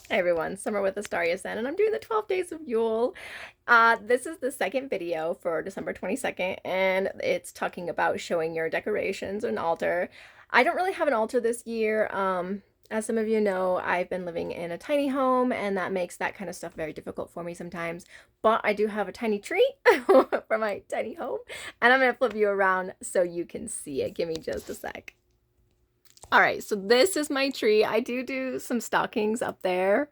Hey everyone, Summer with Astaria Sen, and I'm doing the 12 Days of Yule. This is the second video for December 22nd, and it's talking about showing your decorations or an altar. I don't really have an altar this year. As some of you know, I've been living in a tiny home, and that makes that kind of stuff very difficult for me sometimes. But I do have a tiny tree for my tiny home, and I'm gonna flip you around so you can see it. Give me just a sec. All right, so this is my tree. I do some stockings up there.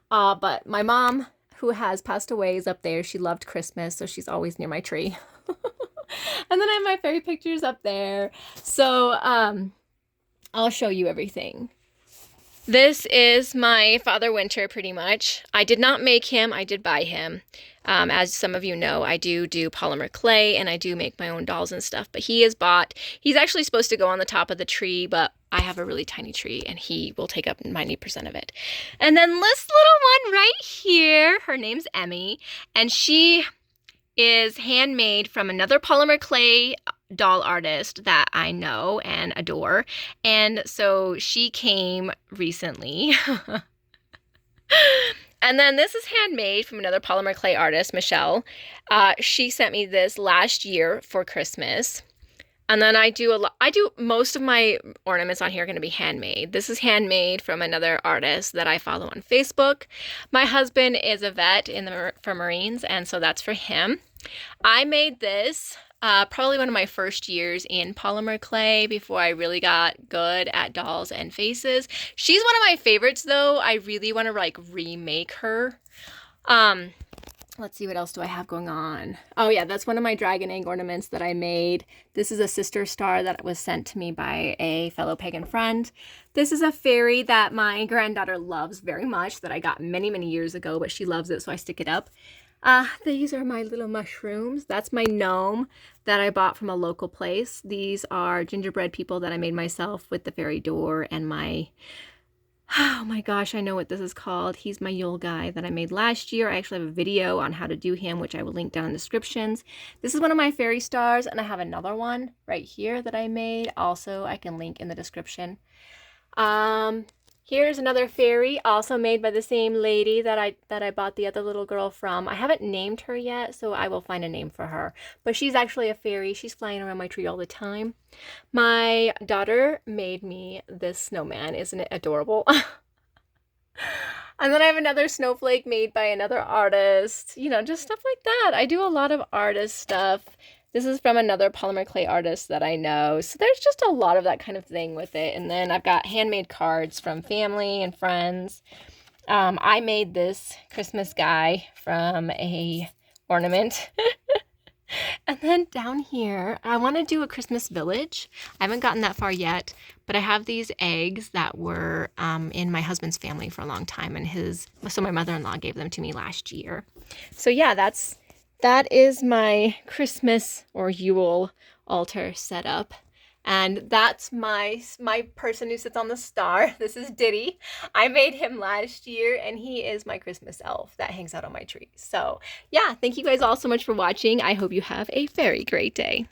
But my mom, who has passed away, is up there. She loved Christmas, so she's always near my tree. And then I have my fairy pictures up there. So, I'll show you everything. This is my Father Winter, pretty much. I did not make him, I did buy him. As some of you know, I do polymer clay and I do make my own dolls and stuff, but he is bought. He's actually supposed to go on the top of the tree, but I have a really tiny tree and he will take up 90% of it. And then this little one right here, her name's Emmy, and she is handmade from another polymer clay doll artist that I know and adore. And so she came recently. And then this is handmade from another polymer clay artist, Michelle. She sent me this last year for Christmas. And then I do most of my ornaments on here are going to be handmade. This is handmade from another artist that I follow on Facebook. My husband is a vet for Marines, and so that's for him. I made this probably one of my first years in polymer clay before I really got good at dolls and faces. She's one of my favorites though. I really want to like remake her. Let's see, what else do I have going on? Oh yeah, that's one of my dragon egg ornaments that I made. This is a sister star that was sent to me by a fellow pagan friend. This is a fairy that my granddaughter loves very much that I got many, many years ago, but she loves it, so I stick it up. These are my little mushrooms. That's my gnome that I bought from a local place. These are gingerbread people that I made myself with the fairy door and my, oh my gosh, I know what this is called. He's my Yule guy that I made last year. I actually have a video on how to do him, which I will link down in the descriptions. This is one of my fairy stars, and I have another one right here that I made. Also, I can link in the description. Here's another fairy, also made by the same lady that I bought the other little girl from. I haven't named her yet, so I will find a name for her. But she's actually a fairy. She's flying around my tree all the time. My daughter made me this snowman. Isn't it adorable? And then I have another snowflake made by another artist. You know, just stuff like that. I do a lot of artist stuff. This is from another polymer clay artist that I know. So there's just a lot of that kind of thing with it. And then I've got handmade cards from family and friends. I made this Christmas guy from a ornament. And then down here, I want to do a Christmas village. I haven't gotten that far yet, but I have these eggs that were in my husband's family for a long time, and so my mother-in-law gave them to me last year. So yeah, that is my Christmas or Yule altar setup. And that's my person who sits on the star. This is Diddy. I made him last year, and he is my Christmas elf that hangs out on my tree. So yeah, thank you guys all so much for watching. I hope you have a very great day.